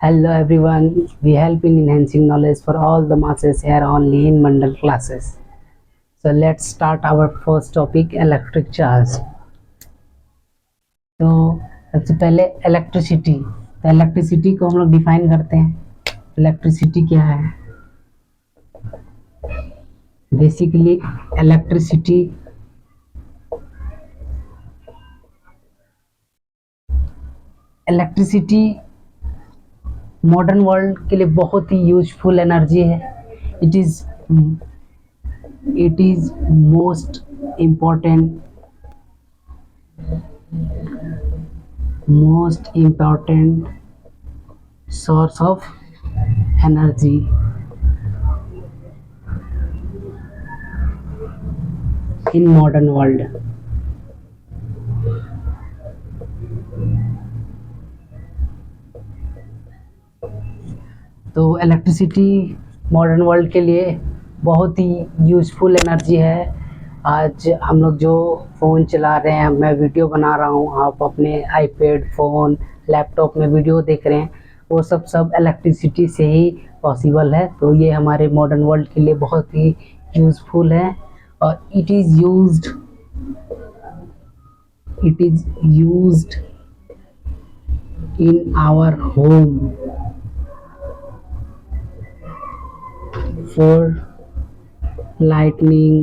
Hello everyone, we help in enhancing knowledge for all the masses here only in Mandal classes. So let's start our first topic electric charge. तो सबसे पहले electricity, तो electricity को हम लोग define करते हैं। इलेक्ट्रिसिटी क्या है? बेसिकली इलेक्ट्रिसिटी मॉडर्न वर्ल्ड के लिए बहुत ही यूजफुल एनर्जी है। It is most important source of energy in modern world. तो इलेक्ट्रिसिटी मॉडर्न वर्ल्ड के लिए बहुत ही यूज़फुल एनर्जी है। आज हम लोग जो फ़ोन चला रहे हैं, मैं वीडियो बना रहा हूँ, आप अपने आईपैड, फ़ोन, लैपटॉप में वीडियो देख रहे हैं, वो सब इलेक्ट्रिसिटी से ही पॉसिबल है। तो ये हमारे मॉडर्न वर्ल्ड के लिए बहुत ही यूज़फुल है और it is used in our home for lighting,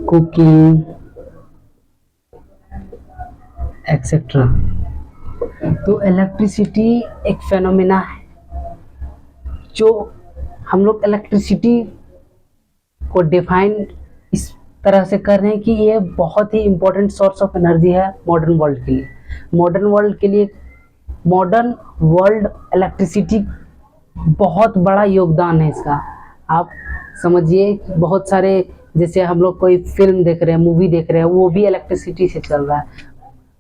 cooking, etc. तो इलेक्ट्रिसिटी एक फेनोमेना है जो हम लोग इलेक्ट्रिसिटी को डिफाइन इस तरह से कर रहे हैं कि ये बहुत ही इम्पोर्टेंट सोर्स ऑफ एनर्जी है मॉडर्न वर्ल्ड के लिए। मॉडर्न वर्ल्ड इलेक्ट्रिसिटी बहुत बड़ा योगदान है इसका। आप समझिए, बहुत सारे, जैसे हम लोग कोई फिल्म देख रहे हैं, मूवी देख रहे हैं, वो भी इलेक्ट्रिसिटी से चल रहा है।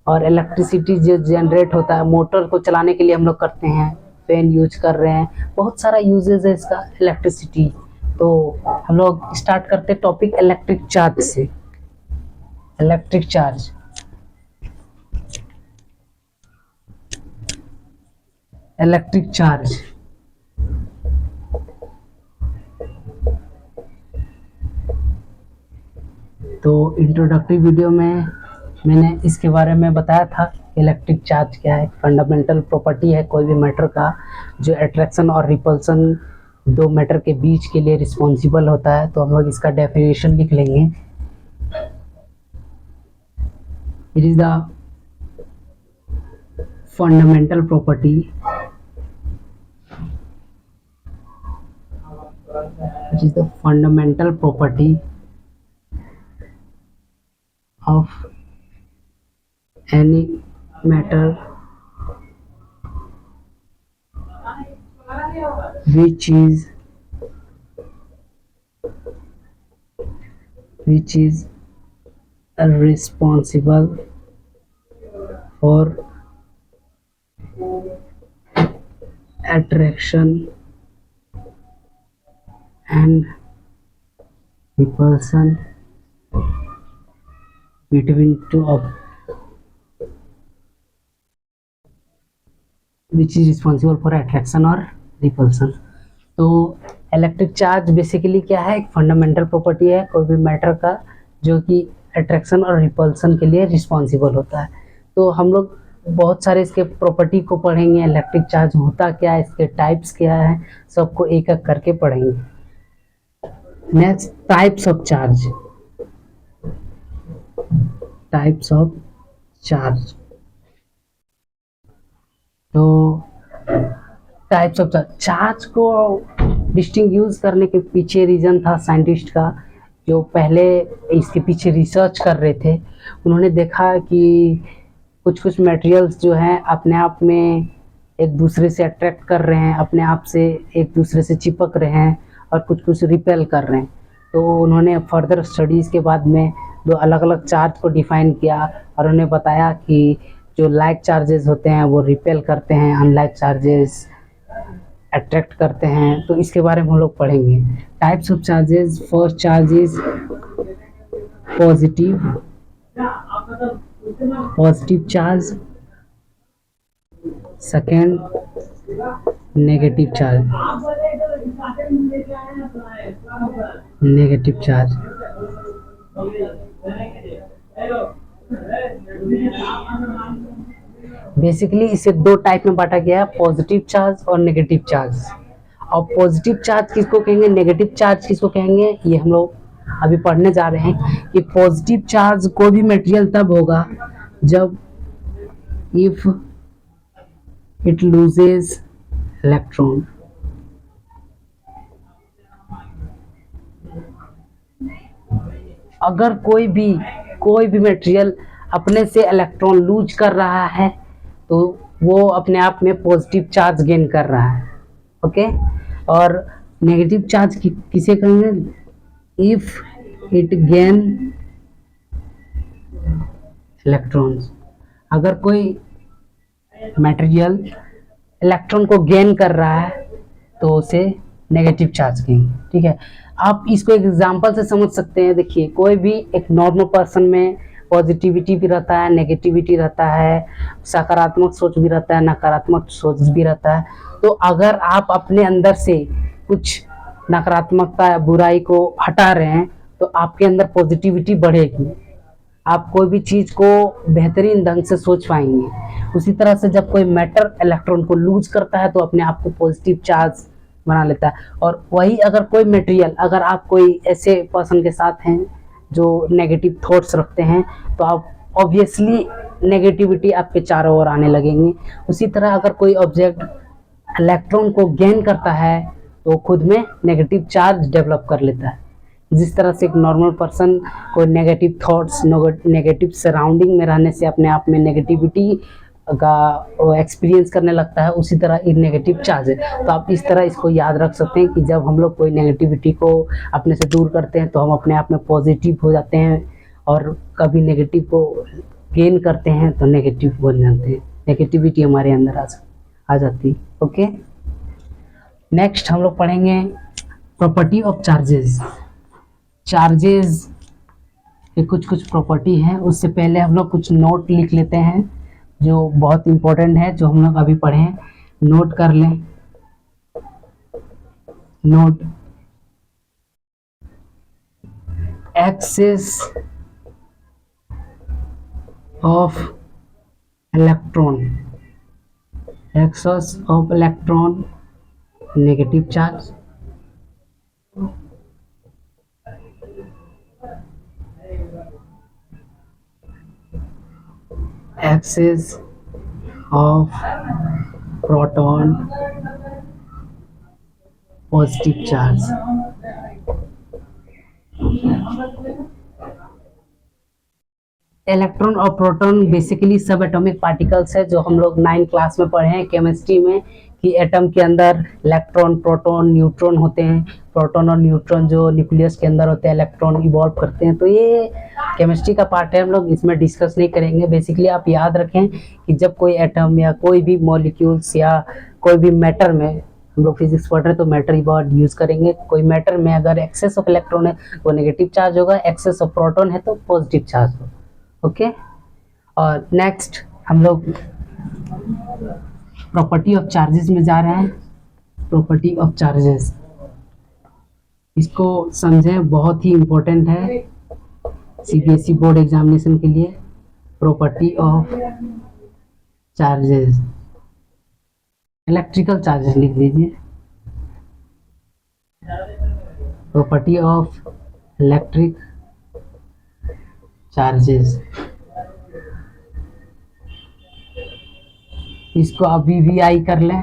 और इलेक्ट्रिसिटी जो जनरेट होता है, मोटर को चलाने के लिए हम लोग करते हैं, फैन यूज कर रहे हैं, बहुत सारा यूजेस है इसका इलेक्ट्रिसिटी। तो हम लोग स्टार्ट करते हैं टॉपिक इलेक्ट्रिक चार्ज से। इलेक्ट्रिक चार्ज तो इंट्रोडक्टरी वीडियो में मैंने इसके बारे में बताया था। इलेक्ट्रिक चार्ज क्या है? फंडामेंटल प्रॉपर्टी है कोई भी मैटर का, जो अट्रैक्शन और रिपल्सन दो मैटर के बीच के लिए रिस्पॉन्सिबल होता है। तो हम लोग इसका डेफिनेशन लिख लेंगे। It is the fundamental property of any matter which is responsible for attraction and repulsion between two objects, which is responsible for attraction और repulsion। तो इलेक्ट्रिक चार्ज बेसिकली क्या है? एक फंडामेंटल प्रॉपर्टी है कोई भी मैटर का जो कि अट्रैक्शन और रिपल्सन के लिए रिस्पॉन्सिबल होता है। तो हम लोग बहुत सारे इसके प्रॉपर्टी को पढ़ेंगे। इलेक्ट्रिक चार्ज होता क्या है, इसके टाइप्स क्या है, सबको एक एक करके पढ़ेंगे। Next, types of charge. तो टाइप्स ऑफ चार्ज को डिस्टिंग्विश करने के पीछे रीजन था साइंटिस्ट का, जो पहले इसके पीछे रिसर्च कर रहे थे। उन्होंने देखा कि कुछ मटेरियल्स जो हैं अपने आप में एक दूसरे से अट्रैक्ट कर रहे हैं, अपने आप से एक दूसरे से चिपक रहे हैं, और कुछ रिपेल कर रहे हैं। तो उन्होंने फर्दर स्टडीज़ के बाद में दो अलग अलग चार्ज को डिफाइन किया और उन्हें बताया कि जो लाइक चार्जेस होते हैं वो रिपेल करते हैं, अनलाइक चार्जेस अट्रैक्ट करते हैं। तो इसके बारे में हम लोग पढ़ेंगे। Types of charges. First charge is positive positive charge, second negative charge, negative charge. Basically इसे दो टाइप में बांटा गया है, पॉजिटिव चार्ज और नेगेटिव चार्ज। और पॉजिटिव चार्ज किसको कहेंगे, नेगेटिव चार्ज किसको कहेंगे, ये हम लोग अभी पढ़ने जा रहे हैं कि पॉजिटिव चार्ज कोई भी मटेरियल तब होगा जब इफ इट लूजेस इलेक्ट्रॉन। अगर कोई भी मटेरियल अपने से इलेक्ट्रॉन लूज कर रहा है तो वो अपने आप में पॉजिटिव चार्ज गेन कर रहा है। ओके, और नेगेटिव चार्ज किसे कहेंगे, इफ इट गेन इलेक्ट्रॉन्स। अगर कोई मटेरियल इलेक्ट्रॉन को गेन कर रहा है तो उसे नेगेटिव चार्ज कहेंगे। ठीक है, आप इसको एक एग्जांपल से समझ सकते हैं। देखिए, कोई भी एक नॉर्मल पर्सन में पॉजिटिविटी भी रहता है, नेगेटिविटी रहता है, सकारात्मक सोच भी रहता है, नकारात्मक सोच भी रहता है। तो अगर आप अपने अंदर से कुछ नकारात्मकता या बुराई को हटा रहे हैं तो आपके अंदर पॉजिटिविटी बढ़ेगी, आप कोई भी चीज़ को बेहतरीन ढंग से सोच पाएंगे। उसी तरह से जब कोई मैटर इलेक्ट्रॉन को लूज करता है तो अपने आप को पॉजिटिव चार्ज बना लेता है। और वही अगर कोई मटेरियल, अगर आप कोई ऐसे पर्सन के साथ हैं जो नेगेटिव थॉट्स रखते हैं तो आप ऑब्वियसली नेगेटिविटी आपके चारों ओर आने लगेंगी। उसी तरह अगर कोई ऑब्जेक्ट इलेक्ट्रॉन को गेन करता है तो खुद में नेगेटिव चार्ज डेवलप कर लेता है। जिस तरह से एक नॉर्मल पर्सन को नेगेटिव थॉट्स, नेगेटिव सराउंडिंग में रहने से अपने आप में नेगेटिविटी का एक्सपीरियंस करने लगता है, उसी तरह ये नेगेटिव चार्ज है। तो आप इस तरह इसको याद रख सकते हैं कि जब हम लोग कोई नेगेटिविटी को अपने से दूर करते हैं तो हम अपने आप में पॉजिटिव हो जाते हैं, और कभी नेगेटिव को गेन करते हैं तो नेगेटिव बन जाते हैं, नेगेटिविटी हमारे अंदर आ जाती है। ओके, नेक्स्ट हम लोग पढ़ेंगे प्रॉपर्टी ऑफ चार्जेस। चार्जेस के कुछ प्रॉपर्टी हैं। उससे पहले हम लोग कुछ नोट लिख लेते हैं जो बहुत इम्पोर्टेंट है, जो हम लोग अभी पढ़े हैं। नोट कर लें। Note, excess of electron, excess of electron negative charge, excess of proton positive charge. Electron और proton basically subatomic particles है, जो हम लोग 9th क्लास में पढ़े हैं केमिस्ट्री में, कि एटम के अंदर इलेक्ट्रॉन, प्रोटॉन, न्यूट्रॉन होते हैं। प्रोटॉन और न्यूट्रॉन जो न्यूक्लियस के अंदर होते हैं, इलेक्ट्रॉन इवॉल्व करते हैं। तो ये केमिस्ट्री का पार्ट है, हम लोग इसमें डिस्कस नहीं करेंगे। बेसिकली आप याद रखें कि जब कोई एटम या कोई भी मॉलिक्यूल्स या कोई भी मैटर में, हम लोग फिजिक्स पढ़ रहे हैं तो मैटर ही वर्ड यूज करेंगे। कोई मैटर में अगर एक्सेस ऑफ इलेक्ट्रॉन है तो नेगेटिव चार्ज होगा, एक्सेस ऑफ प्रोटॉन है तो पॉजिटिव चार्ज होगा। ओके, और नेक्स्ट हम लोग प्रॉपर्टी ऑफ चार्जेस में जा रहे हैं। प्रॉपर्टी ऑफ चार्जेस, इसको समझें, बहुत ही इम्पोर्टेंट है सीबीएसई बोर्ड एग्जामिनेशन के लिए। Property of charges, electrical charges लिख दीजिए। प्रॉपर्टी ऑफ इलेक्ट्रिक चार्जेस, इसको अभी भी आई कर लें,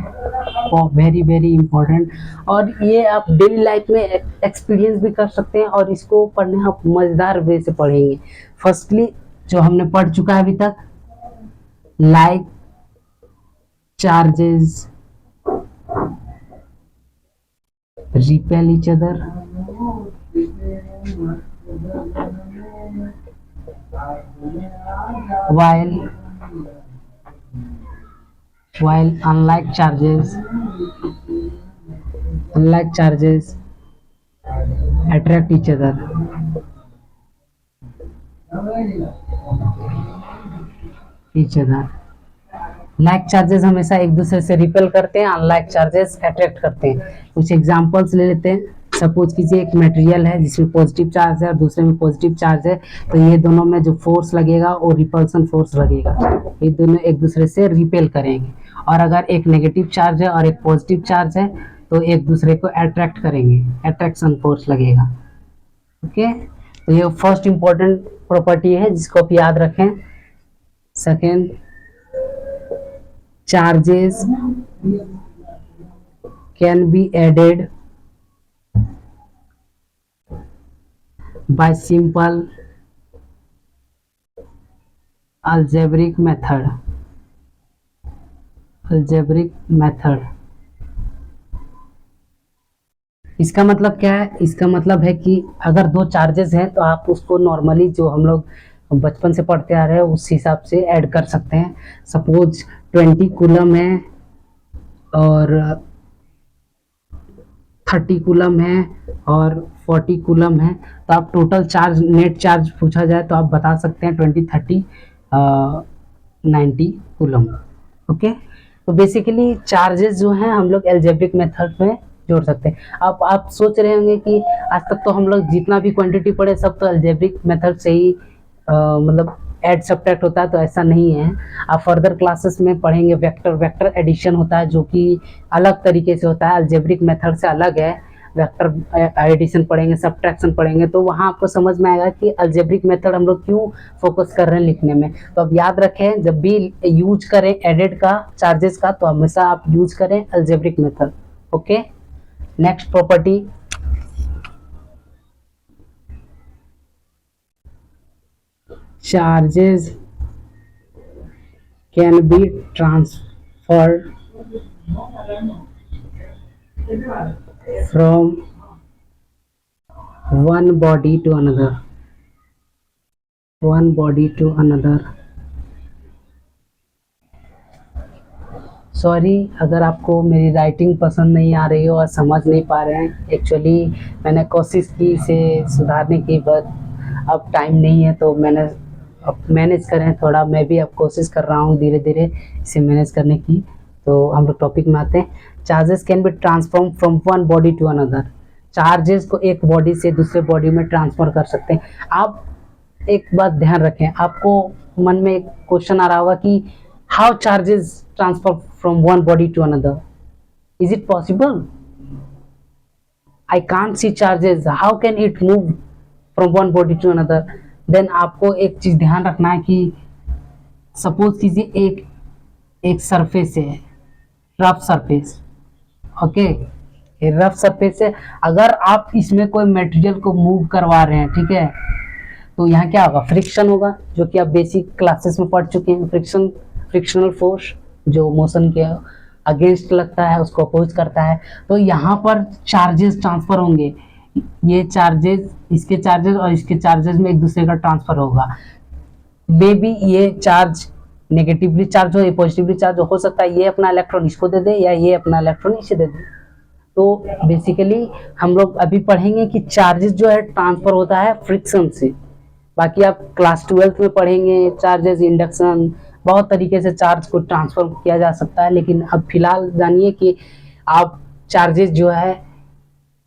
वेरी वेरी इंपॉर्टेंट। और ये आप डेली लाइफ में एक्सपीरियंस भी कर सकते हैं, और इसको पढ़ने आप मज़ेदार वे से पढ़ेंगे। फर्स्टली जो हमने पढ़ चुका है अभी तक, like charges repel each other, while unlike charges attract each other। Each other. Like charges हमेशा एक दूसरे से रिपेल करते हैं, अनलाइक चार्जेस अट्रैक्ट करते हैं। कुछ एग्जांपल्स ले लेते हैं। सपोज कीजिए एक मटेरियल है जिसमें पॉजिटिव चार्ज है और दूसरे में पॉजिटिव चार्ज है, तो ये दोनों में जो फोर्स लगेगा वो रिपल्सन फोर्स लगेगा, ये दोनों एक दूसरे से रिपेल करेंगे। और अगर एक नेगेटिव चार्ज है और एक पॉजिटिव चार्ज है तो एक दूसरे को अट्रैक्ट करेंगे, अट्रैक्शन फोर्स लगेगा। ओके, तो ये फर्स्ट इंपॉर्टेंट प्रॉपर्टी है जिसको आप याद रखें। Second, charges can be added by simple algebraic method। इसका मतलब क्या है? इसका मतलब है कि अगर दो चार्जेस हैं तो आप उसको नॉर्मली जो हम लोग बचपन से पढ़ते आ रहे हैं उस हिसाब से ऐड कर सकते हैं। सपोज 20 कूलम है और 30 कूलम है और 40 कूलम है, तो आप टोटल चार्ज, नेट चार्ज पूछा जाए तो आप बता सकते हैं 20, 30, 90 कूलम। ओके, तो बेसिकली चार्जेस जो हैं हम लोग एल्जेब्रिक मेथड में जोड़ सकते हैं। अब आप सोच रहे होंगे कि आज तक तो हम लोग जितना भी क्वांटिटी पढ़े सब तो एल्जेब्रिक मेथड से ही मतलब ऐड सब्ट्रैक्ट होता है, तो ऐसा नहीं है। आप फर्दर क्लासेस में पढ़ेंगे वेक्टर एडिशन होता है जो कि अलग तरीके से होता है, अलजेब्रिक मेथड से अलग है। वेक्टर एडिशन पढ़ेंगे, सब्ट्रैक्शन पढ़ेंगे, तो वहाँ आपको समझ में आएगा कि अलजेब्रिक मेथड हम लोग क्यों फोकस कर रहे हैं लिखने में। तो अब याद रखें, जब भी यूज करें एडेड का, चार्जेस का, तो हमेशा आप यूज करें algebraic method. Okay, next property, charges can be transferred from one body to another। Sorry अगर आपको मेरी राइटिंग पसंद नहीं आ रही हो और समझ नहीं पा रहे हैं, एक्चुअली मैंने कोशिश की इसे सुधारने की, बट अब टाइम नहीं है, तो मैंने अब मैनेज करें थोड़ा, मैं भी अब कोशिश कर रहा हूँ धीरे धीरे इसे मैनेज करने की। तो हम लोग टॉपिक में आते हैं। Charges can be transform from one body to another. Charges को एक बॉडी से दूसरे बॉडी में ट्रांसफर कर सकते हैं। आप एक बात ध्यान रखें, आपको मन में एक क्वेश्चन आ रहा होगा कि how charges transfer from one body to another, is it possible? I can't see charges, how can it move from one body to another? Then आपको एक चीज ध्यान रखना है कि सपोज कीजिए एक सरफेस है, रफ सरफेस। ओके, ये रफ सरफेस है, अगर आप इसमें कोई मटेरियल को मूव करवा रहे हैं, ठीक है, तो यहाँ क्या होगा? फ्रिक्शन होगा, जो कि आप बेसिक क्लासेस में पढ़ चुके हैं। फ्रिक्शनल फोर्स जो मोशन के अगेंस्ट लगता है उसको अपोज करता है। तो यहाँ पर चार्जेस ट्रांसफर होंगे, ये चार्जेस, इसके चार्जेस और इसके चार्जेस में एक दूसरे का ट्रांसफर होगा। मे बी ये चार्ज नेगेटिवली चार्ज हो, ये पॉजिटिवली चार्ज हो सकता है ये अपना इलेक्ट्रॉन इसको दे दे या ये अपना इलेक्ट्रॉन इसे दे दे। तो बेसिकली हम लोग अभी पढ़ेंगे कि चार्जेस जो है ट्रांसफर होता है फ्रिक्शन से। बाकी आप क्लास 12th में पढ़ेंगे चार्जेस, इंडक्शन, बहुत तरीके से चार्ज को ट्रांसफर किया जा सकता है। लेकिन अब फिलहाल जानिए कि आप चार्जेस जो है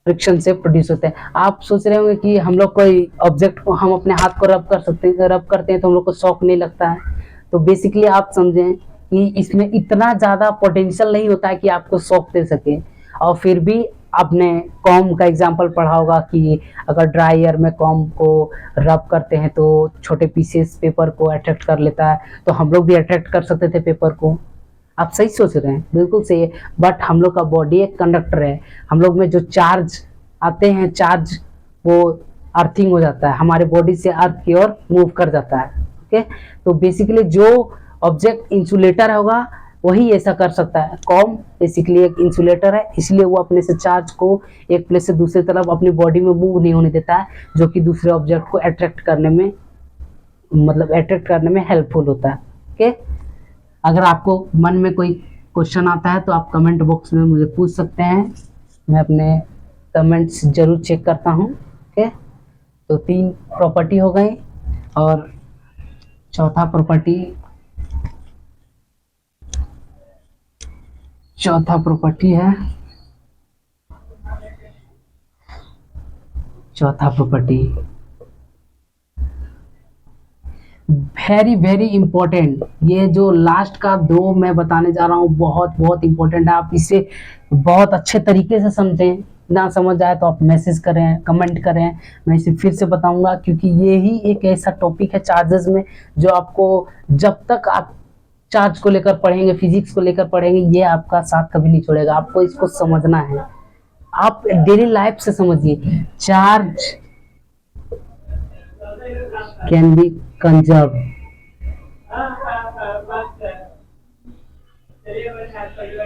फ्रिक्शन से प्रोड्यूस होते हैं। आप सोच रहे होंगे कि हम लोग कोई ऑब्जेक्ट को हम अपने हाथ को रब कर सकते हैं, रब करते हैं तो हम लोग को शॉक नहीं लगता है। तो बेसिकली आप समझें कि इसमें इतना ज़्यादा पोटेंशियल नहीं होता है कि आपको शॉक दे सके। और फिर भी आपने कॉम का एग्जांपल पढ़ा होगा कि अगर ड्राई एयर में कॉम को रब करते हैं तो छोटे पीसेस पेपर को अट्रैक्ट कर लेता है, तो हम लोग भी अट्रैक्ट कर सकते थे पेपर को। आप सही सोच रहे हैं, बिल्कुल सही है। बट हम लोग का बॉडी एक कंडक्टर है, हम लोग में जो चार्ज आते हैं, चार्ज वो अर्थिंग हो जाता है, हमारे बॉडी से अर्थ की ओर मूव कर जाता है। ओके, तो बेसिकली जो ऑब्जेक्ट इंसुलेटर होगा वही ऐसा कर सकता है। कॉम बेसिकली एक इंसुलेटर है, इसलिए वो अपने से चार्ज को एक प्लेस से दूसरी तरफ अपनी बॉडी में मूव नहीं होने देता है, जो कि दूसरे ऑब्जेक्ट को अट्रैक्ट करने में, मतलब अट्रैक्ट करने में हेल्पफुल होता है। ओके, अगर आपको मन में कोई क्वेश्चन आता है तो आप कमेंट बॉक्स में मुझे पूछ सकते हैं, मैं अपने कमेंट्स जरूर चेक करता हूँ। ओके, तो 3 प्रॉपर्टी हो गई और चौथा प्रॉपर्टी चौथा प्रॉपर्टी है, चौथा प्रॉपर्टी वेरी वेरी इंपॉर्टेंट। ये जो लास्ट का दो मैं बताने जा रहा हूँ बहुत बहुत इंपॉर्टेंट है। आप इसे बहुत अच्छे तरीके से समझें, ना समझ आए तो आप मैसेज करें, कमेंट करें, मैं इसे फिर से बताऊंगा, क्योंकि ये ही एक ऐसा टॉपिक है चार्जेस में जो आपको जब तक आप चार्ज को लेकर पढ़ेंगे, फिजिक्स को लेकर पढ़ेंगे, ये आपका साथ कभी नहीं छोड़ेगा। आपको इसको समझना है, आप डेली लाइफ से समझिए। Charge can B conserve,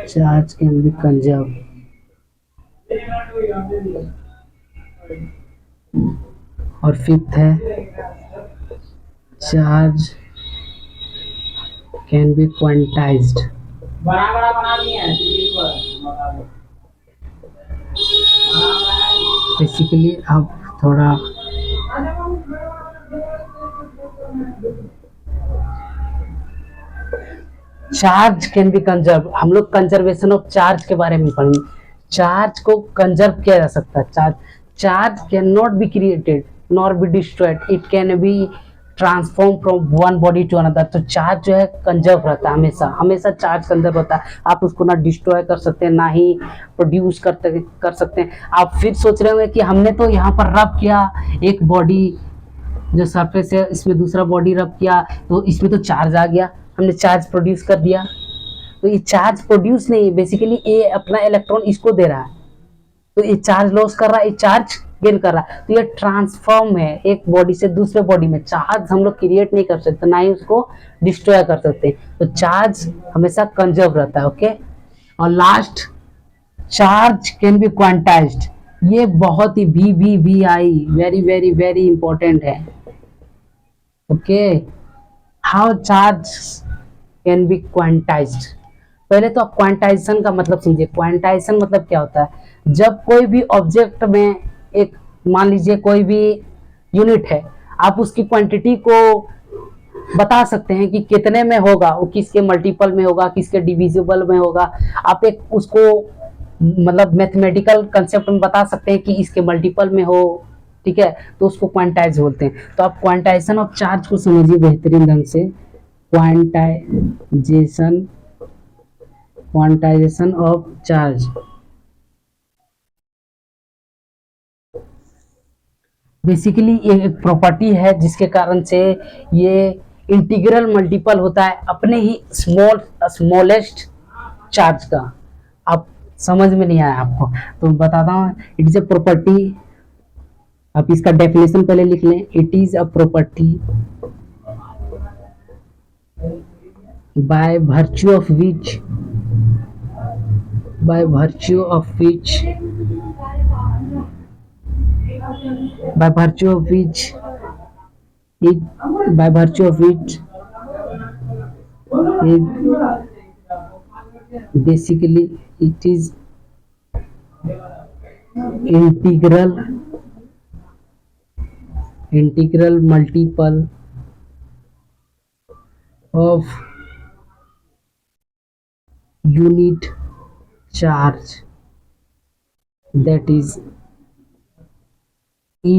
charge can B conserve, और फिफ्थ है charge can be quantized. Basically अब थोड़ा चार्ज कैन बी कंजर्व, हम लोग कंजर्वेशन ऑफ चार्ज के बारे में पढ़ेंगे। चार्ज को कंजर्व किया जा सकता है। Charge can not be created nor be destroyed, it can be transform from one body to another. तो चार्ज जो है कंजर्व रहता है, हमेशा हमेशा चार्ज कंजर्व होता है। आप उसको ना डिस्ट्रॉय कर सकते हैं, ना ही प्रोड्यूस कर सकते हैं। आप फिर सोच रहे होंगे कि हमने तो यहाँ पर रब किया एक बॉडी जो सरफेस है, इसमें दूसरा बॉडी रब किया तो इसमें तो चार्ज आ गया, हमने चार्ज प्रोड्यूस कर दिया। तो ये चार्ज प्रोड्यूस नहीं, बेसिकली ये अपना इलेक्ट्रॉन इसको दे रहा है, तो ये चार्ज लॉस कर रहा है, ये चार्ज गेन कर रहा है। तो ये ट्रांसफॉर्म है एक बॉडी से दूसरे बॉडी में। चार्ज हम लोग क्रिएट नहीं कर सकते, ना ही उसको डिस्ट्रॉय कर सकते। तो चार्ज हमेशा कंजर्व रहता है। ओके, और last charge can be quantized, ये बहुत ही VVVI very very very important है। Okay, how charge can be quantized. पहले तो आप क्वांटाइजेशन का मतलब समझिए। क्वांटाइजेशन मतलब क्या होता है, जब कोई भी ऑब्जेक्ट में एक, मान लीजिए कोई भी यूनिट है, आप उसकी क्वांटिटी को बता सकते हैं कि कितने में होगा, वो किसके मल्टीपल में होगा, किसके डिविजिबल में होगा। आप एक उसको मतलब मैथमेटिकल कंसेप्ट में बता सकते हैं कि इसके मल्टीपल में हो, ठीक है, तो उसको क्वांटाइज बोलते हैं। तो आप क्वांटाइजेशन ऑफ चार्ज को समझिए बेहतरीन ढंग से। क्वांटाइजेशन ऑफ चार्ज बेसिकली ये एक प्रॉपर्टी है जिसके कारण से ये इंटीग्रल मल्टीपल होता है अपने ही स्मॉलेस्ट चार्ज का। आप समझ में नहीं आया आपको तो बताता हूँ, इट इज अ प्रॉपर्टी। आप इसका डेफिनेशन पहले लिख लें। It is a property by virtue of which by virtue of which by virtue of which it by virtue of which it basically it is integral multiple of unit charge, that is E।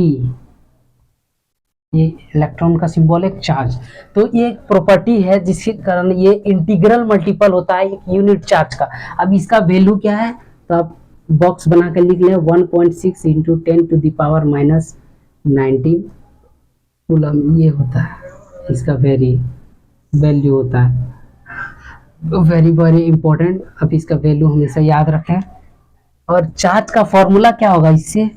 ये electron का symbol है charge. तो ये एक property है जिसके कारण ये इंटीग्रल मल्टीपल होता है एक यूनिट चार्ज का। अब इसका वैल्यू क्या है, तो आप बॉक्स बना कर लिख लें 1.6 into 10 to the power -19 coulomb. ये होता है इसका वैल्यू होता है, वेरी वेरी इंपॉर्टेंट। अब इसका वैल्यू हमेशा याद रखें। और चार्ज का फॉर्मूला क्या होगा इससे,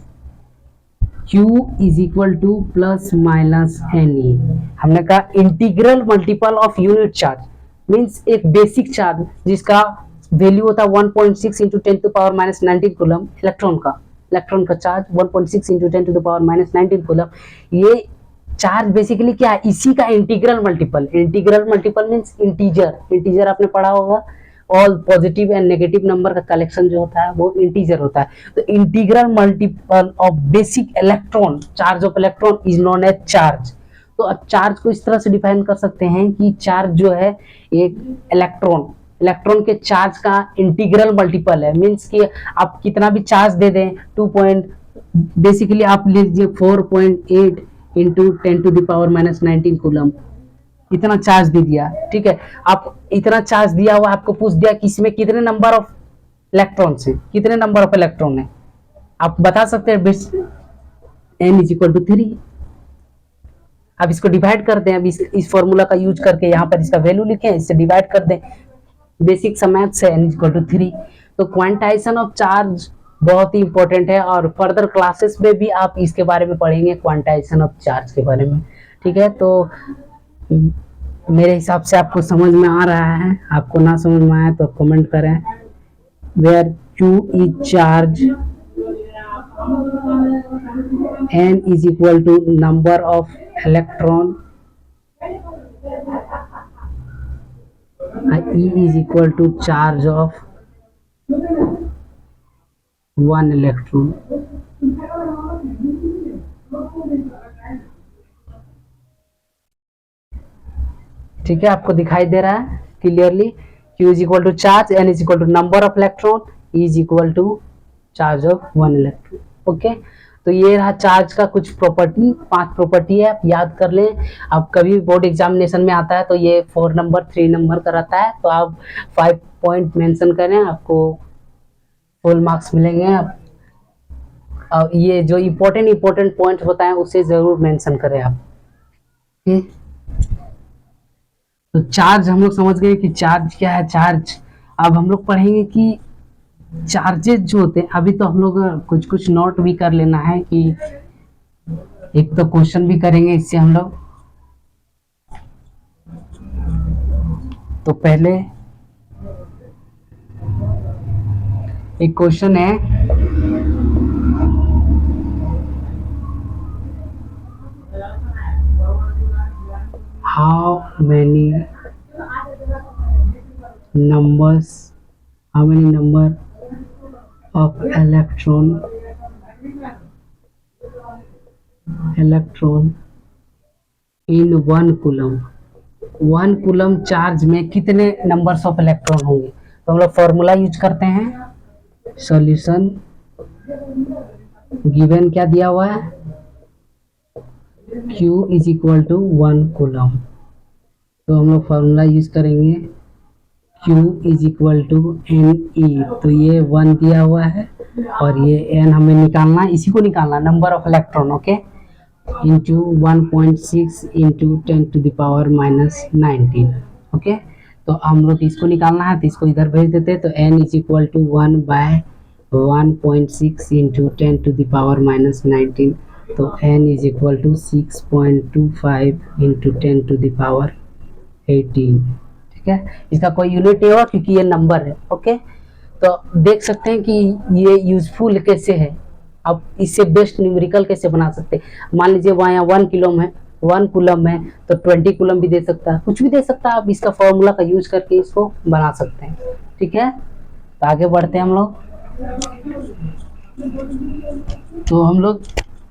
Q is equal to plus minus NE। हमने कहा integral multiple of unit charge means एक बेसिक चार्ज जिसका वैल्यू होता है 1.6 into 10 to power -19 coulomb. Electron का charge 1.6 into 10 to the power -19 coulomb. ये चार्ज बेसिकली क्या है, इसी का इंटीग्रल मल्टीपल मीन्स इंटीजर आपने पढ़ा होगा। All positive and negative number का कलेक्शन जो होता है वो इंटीजर होता है। तो integral multiple of basic electron, charge of electron is known as charge. तो अब चार्ज को इस तरह से डिफाइन कर सकते हैं कि चार्ज जो है एक इलेक्ट्रॉन इलेक्ट्रॉन के चार्ज का इंटीग्रल मल्टीपल है, मीन्स कि आप कितना भी चार्ज दे दें 2 पॉइंट, बेसिकली आप लीजिए 4.8 इंटू 10⁻⁻19 कूलम, इतना चार्ज दे दिया, ठीक है। आप इतना चार्ज दिया हुआ, आपको पूछ दिया कि इसमें कितने नंबर ऑफ इलेक्ट्रॉन है, कितने नंबर ऑफ इलेक्ट्रॉन है, आप बता सकते हैं n इज इक्वल टू 3। अब इसको डिवाइड कर दें, अब इस फॉर्मूला का यूज करके यहाँ पर इसका वैल्यू लिखें, इससे डिवाइड कर दें, बेसिक सा मैथ्स है, n इज इक्वल टू 3। तो क्वांटाइजेशन ऑफ चार्ज बहुत ही इंपॉर्टेंट है, और फर्दर क्लासेस में भी आप इसके बारे में पढ़ेंगे, क्वांटाइजेशन ऑफ चार्ज के बारे में, ठीक है। तो मेरे हिसाब से आपको समझ में आ रहा है, आपको ना समझ में आया तो कमेंट करें। Where Q is charge, n is equal to number of electron, E is equal to charge of one electron। ठीक है, आपको दिखाई दे रहा है clearly. Q is equal to charge, n is equal to number of electron, E is equal to charge of one electron। Okay, तो ये रहा charge का कुछ प्रॉपर्टी, 5 प्रॉपर्टी है, आप याद कर लें। अब कभी बोर्ड एग्जामिनेशन में आता है तो ये 4 नंबर 3 नंबर का रहता है, तो आप 5 पॉइंट मेंशन करें, आपको फुल मार्क्स मिलेंगे। अब ये जो इम्पोर्टेंट पॉइंट होता है उसे जरूर मेंशन करें आप। तो चार्ज हम लोग समझ गए कि चार्ज क्या है। चार्ज अब हम लोग पढ़ेंगे कि चार्जेस जो होते हैं, अभी तो हम लोग कुछ नोट भी कर लेना है कि एक तो क्वेश्चन भी करेंगे इससे हम लोग। तो पहले एक क्वेश्चन है, how many number of electron in 1 coulomb, 1 coulomb charge में कितने नंबर्स ऑफ इलेक्ट्रॉन होंगे। तो हम लोग फॉर्मूला यूज करते हैं, सॉल्यूशन गिवन क्या दिया हुआ है, Q is equal to 1 coulomb. तो हम लोग फॉर्मूला यूज करेंगे Q is equal to NE। तो ये 1 दिया हुआ है और ये n हमें निकालना, इसी को निकालना, number of electron, okay, into 1.6 into 10⁻⁻19, okay. तो हम लोग इसको निकालना है, तो इसको इधर भेज देते हैं। तो n is equal to 1/1.6 into 10⁻⁻19। तो n is equal to 6.25 into 10⁻18, ठीक है। इसका कोई यूनिट नहीं होगा क्योंकि ये नंबर है, ओके। तो देख सकते हैं कि ये यूजफुल कैसे है। अब इससे बेस्ट न्यूमेरिकल कैसे बना सकते हैं। मान लीजिए वहाँ यहाँ 1 कूलम है, 1 कूलम है तो 20 कूलम भी दे सकता है, कुछ भी दे सकता है। आप इसका फॉर्मूला का यूज करके इसको बना सकते हैं, ठीक है। तो आगे बढ़ते हैं हम लोग। तो हम लोग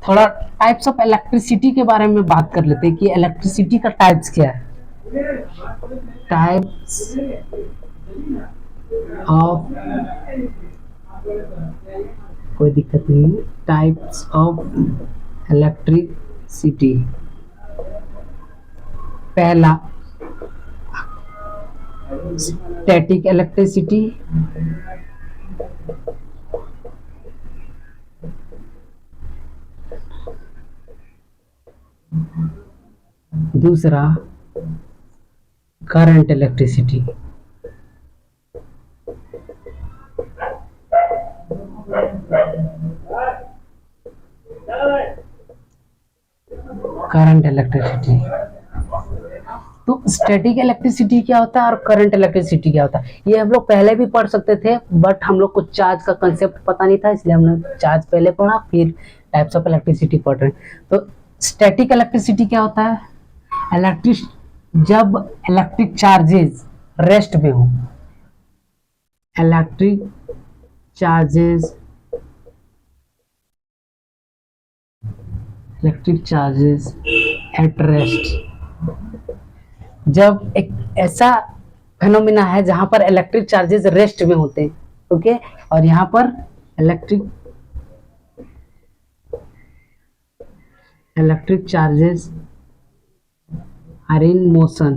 थोड़ा टाइप्स ऑफ इलेक्ट्रिसिटी के बारे में बात कर लेते हैं कि इलेक्ट्रिसिटी का टाइप्स क्या है। टाइप्स ऑफ, कोई दिक्कत नहीं, टाइप्स ऑफ इलेक्ट्रिसिटी। पहला स्टैटिक इलेक्ट्रिसिटी, दूसरा करंट इलेक्ट्रिसिटी, करंट इलेक्ट्रिसिटी। तो स्टैटिक इलेक्ट्रिसिटी क्या होता है और करंट इलेक्ट्रिसिटी क्या होता है, ये हम लोग पहले भी पढ़ सकते थे, बट हम लोग को चार्ज का कंसेप्ट पता नहीं था, इसलिए हमने चार्ज पहले पढ़ा, फिर टाइप्स ऑफ इलेक्ट्रिसिटी पढ़ रहे हैं। तो स्टैटिक इलेक्ट्रिसिटी क्या होता है, जब इलेक्ट्रिक चार्जेस रेस्ट में हो, इलेक्ट्रिक चार्जेस एट रेस्ट, जब एक ऐसा फेनोमिना है जहां पर इलेक्ट्रिक चार्जेस रेस्ट में होते हैं, ओके। और यहाँ पर electric charges are in motion,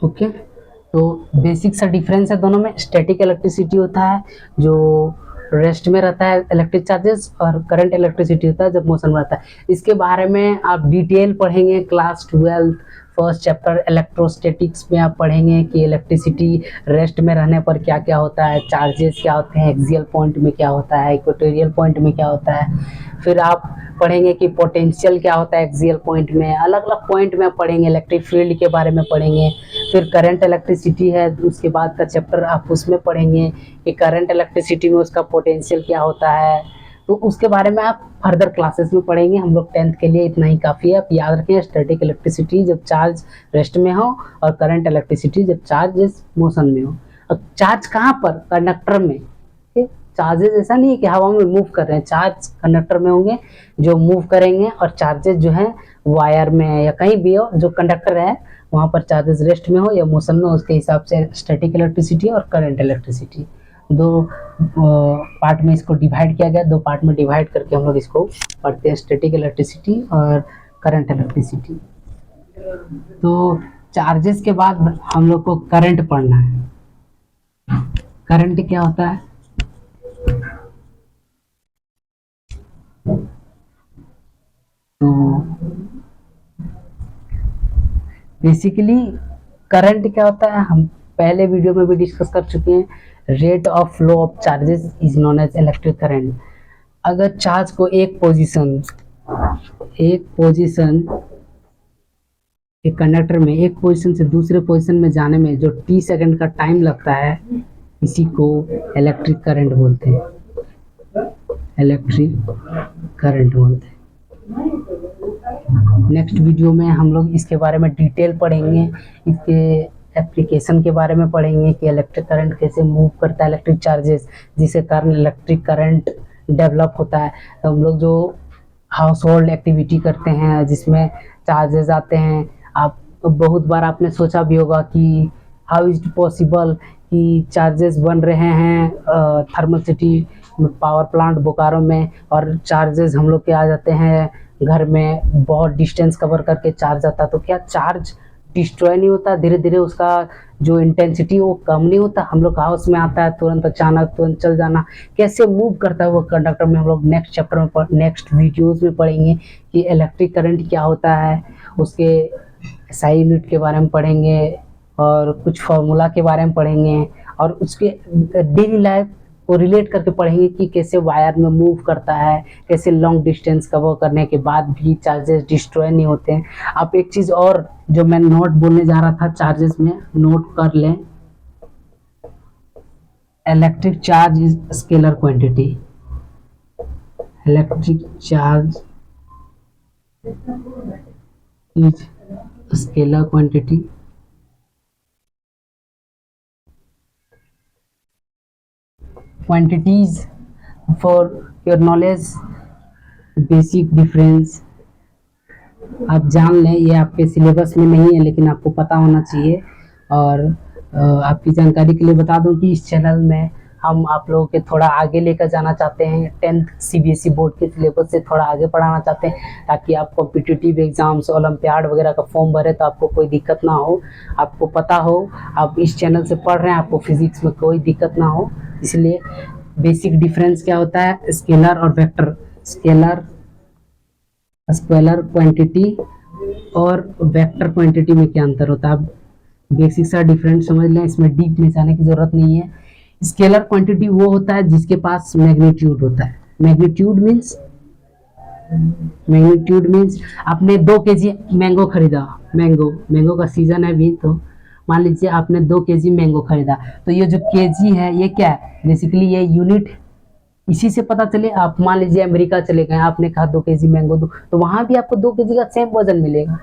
okay. तो बेसिक सा डिफरेंस है दोनों में। स्टैटिक इलेक्ट्रिसिटी होता है जो रेस्ट में रहता है इलेक्ट्रिक चार्जेस, और करंट इलेक्ट्रिसिटी होता है जब मोशन में रहता है। इसके बारे में आप डिटेल पढ़ेंगे क्लास 12 फर्स्ट चैप्टर इलेक्ट्रोस्टैटिक्स में। आप पढ़ेंगे कि इलेक्ट्रिसिटी रेस्ट में रहने पर क्या क्या होता है, चार्जेस क्या होते हैं, एक्सियल पॉइंट में क्या होता है, इक्वेटोरियल पॉइंट में क्या होता है। फिर आप पढ़ेंगे कि पोटेंशियल क्या होता है एक्सियल पॉइंट में, अलग अलग पॉइंट में आप पढ़ेंगे। इलेक्ट्रिक फील्ड के बारे में पढ़ेंगे। फिर करंट इलेक्ट्रिसिटी है उसके बाद का चैप्टर, आप उसमें पढ़ेंगे कि करंट इलेक्ट्रिसिटी में उसका पोटेंशियल क्या होता है। तो उसके बारे में आप फर्दर क्लासेस में पढ़ेंगे। हम लोग 10th के लिए इतना ही काफ़ी है। आप याद रखें, स्टैटिक इलेक्ट्रिसिटी जब चार्ज रेस्ट में हो, और करंट इलेक्ट्रिसिटी जब चार्ज मोशन में हो। अब चार्ज कहाँ पर? कंडक्टर में। चार्जेस ऐसा नहीं है कि हवा में मूव कर रहे हैं, चार्ज कंडक्टर में होंगे जो मूव करेंगे, और चार्जेस जो है वायर में या कहीं भी हो, जो कंडक्टर है वहाँ पर चार्जेस रेस्ट में हो या मोशन में, उसके हिसाब से स्टैटिक इलेक्ट्रिसिटी और करंट इलेक्ट्रिसिटी दो पार्ट में इसको डिवाइड किया गया। दो पार्ट में डिवाइड करके हम लोग इसको पढ़ते हैं, स्टैटिक इलेक्ट्रिसिटी और करंट इलेक्ट्रिसिटी। तो चार्जेस के बाद हम लोग को करंट पढ़ना है। करंट क्या होता है? तो बेसिकली करंट क्या होता है हम पहले वीडियो में भी डिस्कस कर चुके हैं। Rate of flow of charges is known as electric current. अगर चार्ज को एक पोजीशन एक कंडक्टर में एक पोजीशन से दूसरे पोजीशन में जाने में जो t सेकंड का टाइम लगता है, इसी को इलेक्ट्रिक करंट बोलते हैं। इलेक्ट्रिक करंट बोलते हैं। नेक्स्ट वीडियो में हम लोग इसके बारे में डिटेल पढ़ेंगे, इसके एप्लीकेशन के बारे में पढ़ेंगे कि इलेक्ट्रिक करंट कैसे मूव करता है, इलेक्ट्रिक चार्जेस जिसके कारण इलेक्ट्रिक करंट डेवलप होता है। तो हम लोग जो हाउस होल्ड एक्टिविटी करते हैं जिसमें चार्जेस आते हैं, आप बहुत बार आपने सोचा भी होगा कि हाउ इज पॉसिबल कि चार्जेस बन रहे हैं thermal city power plant Bokaro में, और चार्जेस हम लोग के आ जाते हैं घर में, बहुत डिस्टेंस कवर करके चार्ज आता है। तो क्या चार्ज डिस्ट्रॉय नहीं होता? धीरे धीरे उसका जो इंटेंसिटी वो कम नहीं होता? हम लोग हाउस में आता है तुरंत अचानक तुरंत चल जाना, कैसे मूव करता है वो कंडक्टर में। हम लोग नेक्स्ट चैप्टर में नेक्स्ट वीडियोस में पढ़ेंगे कि इलेक्ट्रिक करंट क्या होता है, उसके SI यूनिट के बारे में पढ़ेंगे, और कुछ फार्मूला के बारे में पढ़ेंगे, और उसके डेली लाइफ को रिलेट करके पढ़ेंगे कि कैसे वायर में मूव करता है, कैसे लॉन्ग डिस्टेंस कवर करने के बाद भी चार्जेस डिस्ट्रॉय नहीं होते हैं। आप एक चीज़ और जो मैं नोट बोलने जा रहा था चार्जेस में, नोट कर लें। Electric charge is scalar quantity. Electric charge is scalar quantity. Quantities for your knowledge, basic difference आप जान लें। ये आपके सिलेबस में नहीं है लेकिन आपको पता होना चाहिए। और आपकी जानकारी के लिए बता दूं कि इस चैनल में हम आप लोगों के थोड़ा आगे लेकर जाना चाहते हैं। 10th CBSE बोर्ड के सिलेबस से थोड़ा आगे पढ़ाना चाहते हैं, ताकि आप कॉम्पिटिटिव एग्जाम्स ओलंपियाड वगैरह का फॉर्म भरे तो आपको कोई दिक्कत ना हो, आपको पता हो आप इस चैनल से पढ़ रहे हैं, आपको फिजिक्स में कोई दिक्कत ना हो। इसलिए बेसिक डिफरेंस क्या होता है स्केलर और वेक्टर। स्केलर क्वांटिटी और वेक्टर क्वांटिटी में क्या अंतर होता है, आप बेसिक सा डिफरेंस समझ लें, इसमें डीप में जाने की जरूरत नहीं है। स्केलर क्वांटिटी वो होता है जिसके पास मैग्नीट्यूड होता है। मैग्नीट्यूड मीन्स आपने 2 kg मैंगो खरीदा, मैंगो का सीजन है अभी, तो मान लीजिए आपने 2 kg मैंगो खरीदा, तो ये जो kg है ये क्या है, बेसिकली ये यूनिट। इसी से पता चले आप मान लीजिए अमेरिका चले गए, आपने कहा 2 kg मैंगो दो, तो वहां भी आपको 2 kg का सेम वजन मिलेगा।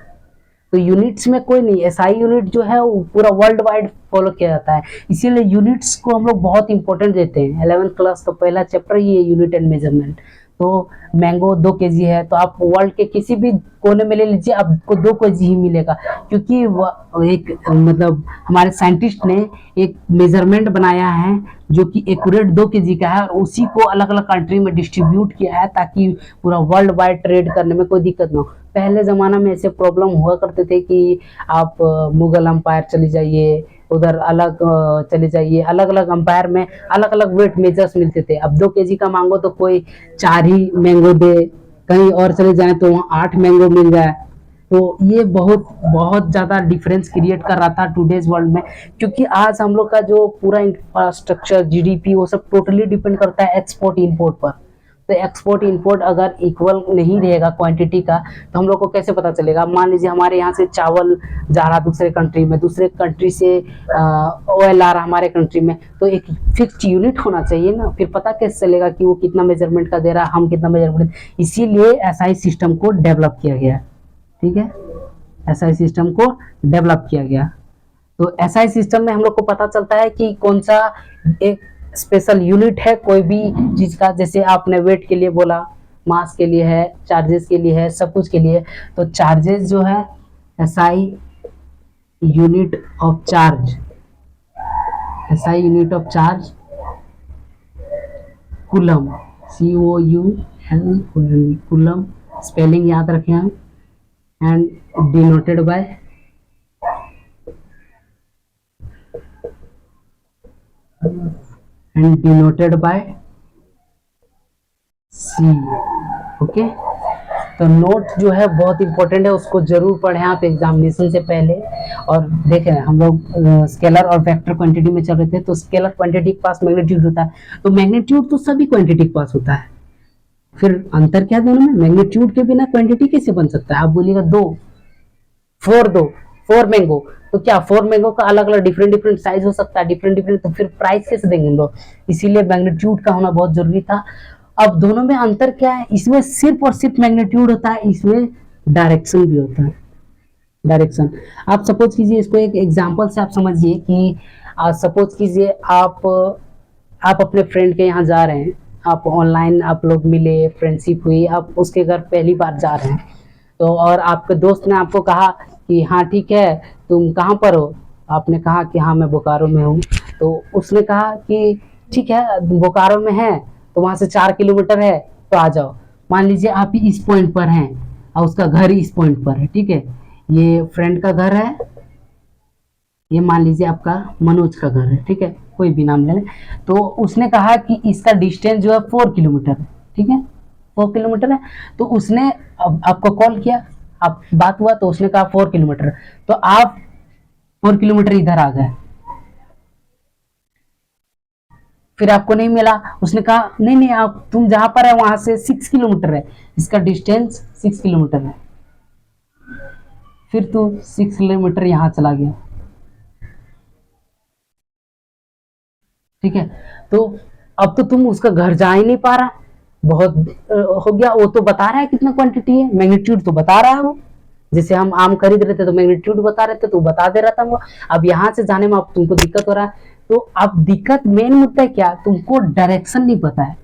तो यूनिट्स में कोई नहीं, SI यूनिट जो है वो पूरा वर्ल्ड वाइड फॉलो किया जाता है, इसीलिए यूनिट्स को हम लोग बहुत इंपॉर्टेंट देते हैं। 11th क्लास का पहला चैप्टर ये यूनिट एंड मेजरमेंट। तो मैंगो 2 kg है, तो आप वर्ल्ड के किसी भी कोने में ले लीजिए, आपको 2 kg ही मिलेगा, क्योंकि एक मतलब हमारे साइंटिस्ट ने एक मेजरमेंट बनाया है जो कि एक्यूरेट 2 kg का है, और उसी को अलग अलग कंट्री में डिस्ट्रीब्यूट किया है ताकि पूरा वर्ल्ड वाइड ट्रेड करने में कोई दिक्कत ना हो। पहले ज़माना में ऐसे प्रॉब्लम हुआ करते थे कि आप मुगल अंपायर चले जाइए, उधर अलग चले जाइए, अलग अलग अंपायर में अलग अलग वेट मेजर्स मिलते थे। अब 2 kg का मांगो तो कोई 4 ही मैंगो दे, कहीं और चले जाए तो वहाँ 8 मैंगो मिल जाए। तो ये बहुत बहुत ज़्यादा डिफरेंस क्रिएट कर रहा था टूडेज वर्ल्ड में, क्योंकि आज हम लोग का जो पूरा इंफ्रास्ट्रक्चर, जीडीपी, वो सब टोटली डिपेंड करता है एक्सपोर्ट इंपोर्ट पर। तो एक्सपोर्ट इंपोर्ट अगर इक्वल नहीं रहेगा क्वांटिटी का, तो हम लोग को कैसे पता चलेगा? मान लीजिए हमारे यहाँ से चावल जा रहा दूसरे कंट्री में, दूसरे कंट्री से ऑयल आ रहा हमारे कंट्री में, तो एक फिक्स्ड यूनिट होना चाहिए ना, फिर पता कैसे चलेगा कि वो कितना मेजरमेंट का दे रहा है, हम कितना मेजरमेंट। इसीलिए एसआई सिस्टम को डेवलप किया गया, ठीक है, एसआई सिस्टम को डेवलप किया गया। तो एसआई सिस्टम में हम लोग को पता चलता है कि कौन सा एक स्पेशल यूनिट है कोई भी चीज का, जैसे आपने वेट के लिए बोला, मास के लिए है, चार्जेस के लिए है, सब कुछ के लिए। तो चार्जेस जो है SI unit of charge, SI unit of charge coulomb, COUL, coulomb, spelling याद रखें हम, and denoted by C। Okay, तो नोट जो है बहुत इंपॉर्टेंट है, उसको जरूर पढ़ें आप एग्जामिनेशन से पहले। और देखें हम लोग स्केलर और वेक्टर क्वांटिटी में चल रहे थे, तो स्केलर क्वांटिटी के पास मैग्नीट्यूड होता है, तो मैग्नीट्यूड तो सभी क्वांटिटी के पास होता है। फिर अंतर क्या दोनों में? मैग्नीट्यूड के बिना क्वांटिटी कैसे बन सकता है? आप बोलिएगा दो, फोर मैंगो, तो क्या 4 मैंगो का अलग अलग डिफरेंट डिफरेंट साइज हो सकता है, डिफरेंट डिफरेंट, तो फिर प्राइस कैसे देंगे हम लोग? इसीलिए मैग्नीट्यूड का होना बहुत जरूरी था। अब दोनों में अंतर क्या है? इसमें सिर्फ और सिर्फ मैग्नीट्यूड होता है, इसमें डायरेक्शन भी होता है। डायरेक्शन, आप सपोज कीजिए, इसको एक एग्जांपल से आप समझिए कि सपोज कीजिए आप अपने फ्रेंड के यहाँ जा रहे हैं, आप ऑनलाइन आप लोग मिले, फ्रेंडशिप हुई, आप उसके घर पहली बार जा रहे हैं, तो और आपके दोस्त ने आपको कहा कि हाँ ठीक है, तुम कहाँ पर हो? आपने कहा कि हाँ मैं बोकारो में हूँ। तो उसने कहा कि ठीक है, बोकारो में है तो वहाँ से 4 किलोमीटर है, तो आ जाओ। मान लीजिए आप इस पॉइंट पर हैं और उसका घर इस पॉइंट पर है, ठीक है, ये फ्रेंड का घर है, ये मान लीजिए आपका मनोज का घर है, ठीक है, कोई भी नाम ले लें। तो उसने कहा कि इसका डिस्टेंस जो है 4 किलोमीटर है, ठीक है, 4 किलोमीटर है। तो उसने आपको कॉल किया, आप बात हुआ, तो उसने कहा 4 किलोमीटर, तो आप 4 किलोमीटर इधर आ गए, फिर आपको नहीं मिला। उसने कहा नहीं नहीं, आप तुम जहां पर है वहां से 6 किलोमीटर है, इसका डिस्टेंस 6 किलोमीटर है। फिर तू 6 किलोमीटर यहां चला गया, ठीक है, तो अब तो तुम उसका घर जा ही नहीं पा रहा, बहुत हो गया। वो तो बता रहा है कितना क्वांटिटी है, मैग्नीट्यूड तो बता रहा है वो, जैसे हम आम खरीद रहे थे तो मैग्नीट्यूड बता रहे थे, तो बता दे रहा था वो। अब यहाँ से जाने में अब तुमको दिक्कत हो रहा है, तो अब दिक्कत मेन मुद्दा है क्या? तुमको डायरेक्शन नहीं पता है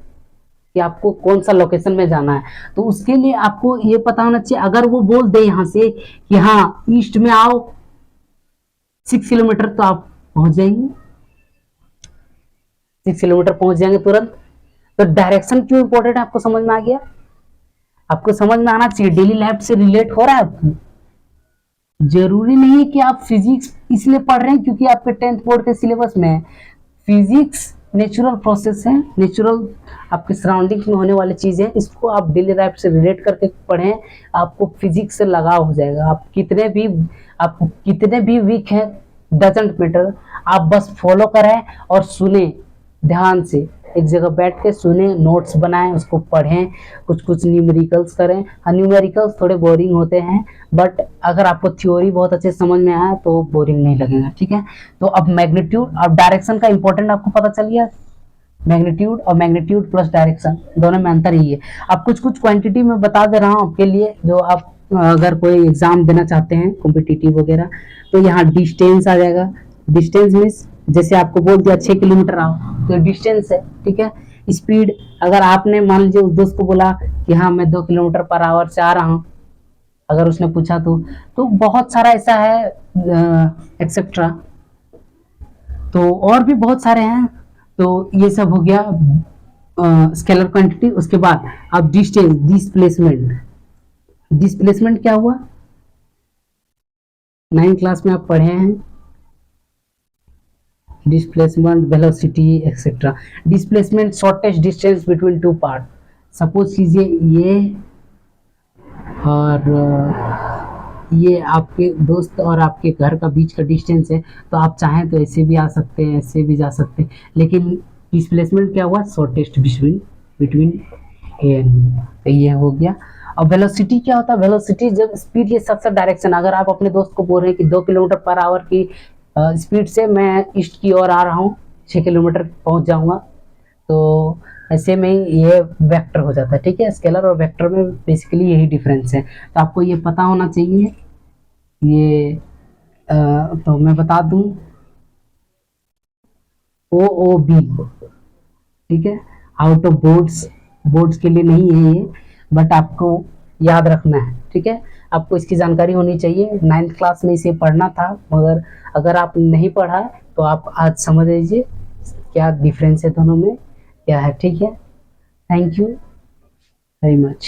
कि आपको कौन सा लोकेशन में जाना है। तो उसके लिए आपको ये पता होना चाहिए, अगर वो बोल दे यहाँ से कि हाँ ईस्ट में आओ 6 किलोमीटर, तो आप पहुंच जाएंगे, 6 किलोमीटर पहुंच जाएंगे तुरंत। तो डायरेक्शन क्यों इंपॉर्टेंट है, आपको समझ में आ गया? आपको समझ में आना चाहिए, डेली लाइफ से रिलेट हो रहा है आपको। जरूरी नहीं है कि आप फिजिक्स इसलिए पढ़ रहे हैं क्योंकि आपके 10th बोर्ड के सिलेबस में है। फिजिक्स नेचुरल प्रोसेस है, नेचुरल आपके सराउंडिंग्स में होने वाली चीज़ है, इसको आप डेली लाइफ से रिलेट करके पढ़ें, आपको फिजिक्स से लगाव हो जाएगा। आप कितने भी वीक हैं डजंट मैटर, आप बस फॉलो करें और सुने ध्यान से, एक जगह बैठ के सुने, नोट्स बनाएं, उसको पढ़ें, कुछ कुछ न्यूमेरिकल्स करें। हाँ, न्यूमेरिकल्स थोड़े बोरिंग होते हैं, बट अगर आपको थ्योरी बहुत अच्छे समझ में आया तो बोरिंग नहीं लगेगा, ठीक है। तो अब मैग्नीट्यूड और डायरेक्शन का इंपॉर्टेंट आपको पता चल गया। मैग्नीट्यूड और मैग्नीट्यूड प्लस डायरेक्शन दोनों में अंतर ही है। अब कुछ कुछ क्वांटिटी में बता दे रहा हूँ आपके लिए, जो आप अगर कोई एग्जाम देना चाहते हैं कॉम्पिटिटिव वगैरह, तो यहाँ डिस्टेंस आ जाएगा। डिस्टेंस मीन्स जैसे आपको बोल दिया 6 किलोमीटर आओ, तो डिस्टेंस है, ठीक है। स्पीड, अगर आपने मान लीजिए उस दोस्त को बोला कि हाँ मैं 2 किलोमीटर पर आवर से आ रहा हूँ, अगर उसने पूछा तो बहुत सारा ऐसा है एक्सेट्रा, तो और भी बहुत सारे हैं। तो ये सब हो गया स्केलर क्वांटिटी। उसके बाद अब डिस्टेंस, डिस्प्लेसमेंट। डिस्प्लेसमेंट क्या हुआ, 9th क्लास में आप पढ़े हैं, displacement, velocity etcetera. Displacement shortest distance between two part. Suppose कीजिए ये और ये आपके दोस्त और आपके घर का बीच का डिस्टेंस है, तो आप चाहें तो ऐसे भी आ सकते हैं, ऐसे भी जा सकते हैं, लेकिन डिस्प्लेसमेंट क्या हुआ, shortest between between A and B. तो ये हो गया। और वेलोसिटी क्या होता है, वेलोसिटी जब स्पीड के साथ साथ डायरेक्शन, अगर आप अपने दोस्त को बोल रहे हैं कि 2 किलोमीटर पर आवर की स्पीड से मैं ईस्ट की ओर आ रहा हूँ, 6 किलोमीटर पहुंच जाऊंगा, तो ऐसे में ये वेक्टर हो जाता है। ठीक है, स्केलर और वेक्टर में बेसिकली यही डिफरेंस है, तो आपको ये पता होना चाहिए। ये तो मैं बता दूं, ओ ओ बी, ठीक है, आउट ऑफ बोर्ड्स, बोर्ड्स के लिए नहीं है ये, बट आपको याद रखना है। ठीक है, आपको इसकी जानकारी होनी चाहिए। 9th क्लास में इसे पढ़ना था, मगर अगर आप नहीं पढ़ा तो आप आज समझ लीजिए क्या डिफरेंस है दोनों में, क्या है। ठीक है, थैंक यू वेरी मच।